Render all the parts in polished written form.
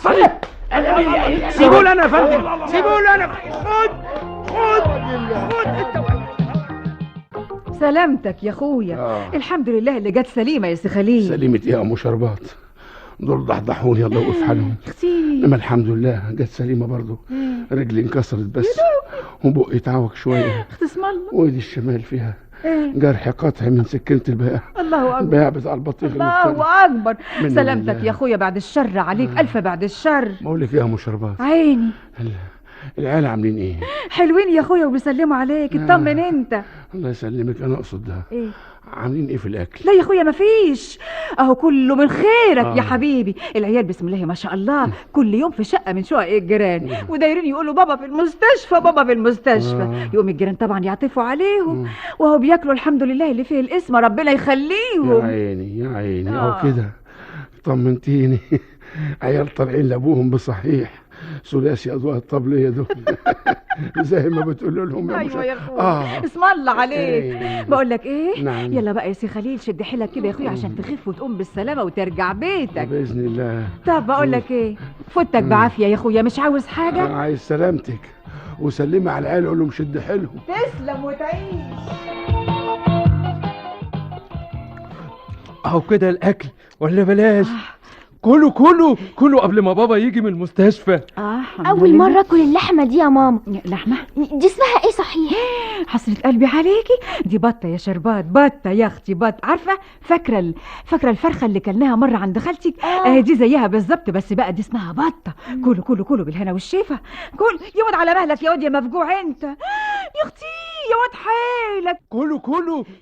حصلي. سيبوا لي انا يا فندم، سيبوا لي انا. خد انت. سلامتك يا اخويا. الحمد لله اللي جت سليمه يا سي خليل. سليمة ايه يا ام شربات؟ دول ضحضحوني الله يوقف حالهم. اختي انما الحمد لله جت سليمه برضه. رجلي انكسرت بس وبقي اتعوج شويه. اخت اسم الله. وايدي الشمال فيها ايه جرح قطعي من سكينه البياع. الله اكبر. البياع بتاع البطيخ الله اكبر. من سلامتك الله. يا اخويا بعد الشر عليك. الف بعد الشر. بقول لك ايه يا ام شربات؟ عيني. العيال عاملين ايه؟ حلوين يا اخويا وبيسلموا عليك. اطمن انت. الله يسلمك. انا اقصد ده ايه عاملين ايه في الاكل؟ لا يا اخويا مفيش، اهو كله من خيرك يا حبيبي. العيال بسم الله ما شاء الله كل يوم في شقه من شقق الجيران ودايرين يقولوا بابا في المستشفى بابا في المستشفى. يقوم الجيران طبعا يعطفوا عليهم وهو بياكلوا الحمد لله اللي فيه الاسم ربنا يخليهم. يا عيني يا عيني. اهو كده طمنتيني. عيال طالعين لابوهم بصحيح. ثلاثي اضواء الطبليه دول. زي ما بتقول لهم يا ايوه يا اخويا اسم الله عليك. بقول لك ايه؟ نعم. يلا بقى يا سي خليل شد حيلك كده يا اخويا عشان تخف وتقوم بالسلامه وترجع بيتك باذن الله. طب بقول لك ايه، فوتك بعافيه يا اخويا مش عاوز حاجه. عايز سلامتك وسلمي على العيال قول لهم شد حيلهم. تسلم وتعيش. اهو كده الاكل ولا بلاش؟ كله قبل ما بابا يجي من المستشفى. اول مره اكل اللحمه دي يا ماما. لحمه دي اسمها ايه صحيح؟ حسرة قلبي عليكي. دي بطه يا شربات، بطه يا اختي بطه. عارفه فاكره الفرخه اللي كلناها مره عند خالتك؟ دي زيها بالظبط بس بقى دي اسمها بطه. كله بالهنا والشفا. يا واد على مهلك يا واد يا مفجوع انت يا اختي يا واد حيلك.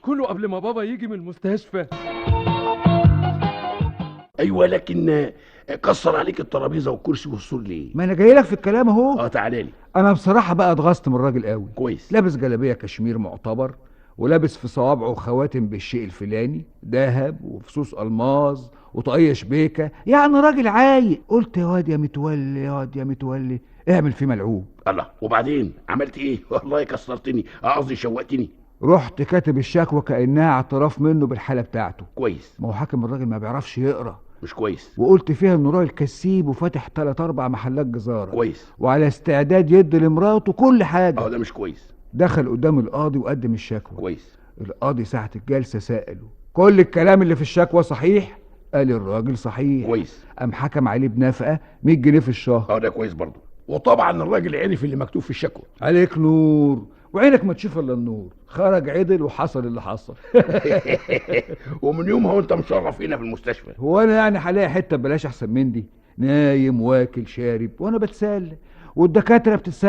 كله قبل ما بابا يجي من المستشفى. ايوه لكن كسر عليك الترابيزه والكرسي والسور ليه؟ ما انا جاي لك في الكلام اهو. تعالى لي. انا بصراحه بقى اتغصت من الراجل قوي. كويس. لابس جلابيه كشمير معتبر ولابس في صوابعه خواتم بالشيء الفلاني ذهب وفصوص الماظ وطاقيه شبيكه، يعني راجل عايق. قلت يا واد يا متولي يا واد يا متولي اعمل فيه ملعوب. الله وبعدين عملت ايه؟ والله كسرتني قصدي شوقتني. رحت كاتب الشكوى كانها اعتراف منه بالحاله بتاعته. كويس. ما هو حاكم الراجل ما بيعرفش يقرا. مش كويس. وقلت فيها انه راجل كسيب وفاتح 3-4 محلات جزاره. كويس. وعلى استعداد يدي لمراته كل حاجه. ده مش كويس. دخل قدام القاضي وقدم الشكوى. كويس. القاضي ساعة الجلسة سأله كل الكلام اللي في الشكوى صحيح؟ قال الراجل صحيح. كويس. قام حكم عليه بنفقة 100 جنيه في الشهر. ده كويس برضه. وطبعا الراجل عرف اللي مكتوب في الشكوى. عليك نور وعينك ما تشوف الا النور. خرج عدل وحصل اللي حصل. ومن يومها وانت مشرف هنا في المستشفى. هو انا يعني هلاقي حته ببلاش احسن من دي؟ نايم واكل شارب وانا بتسلى والدكاتره بتتسلى.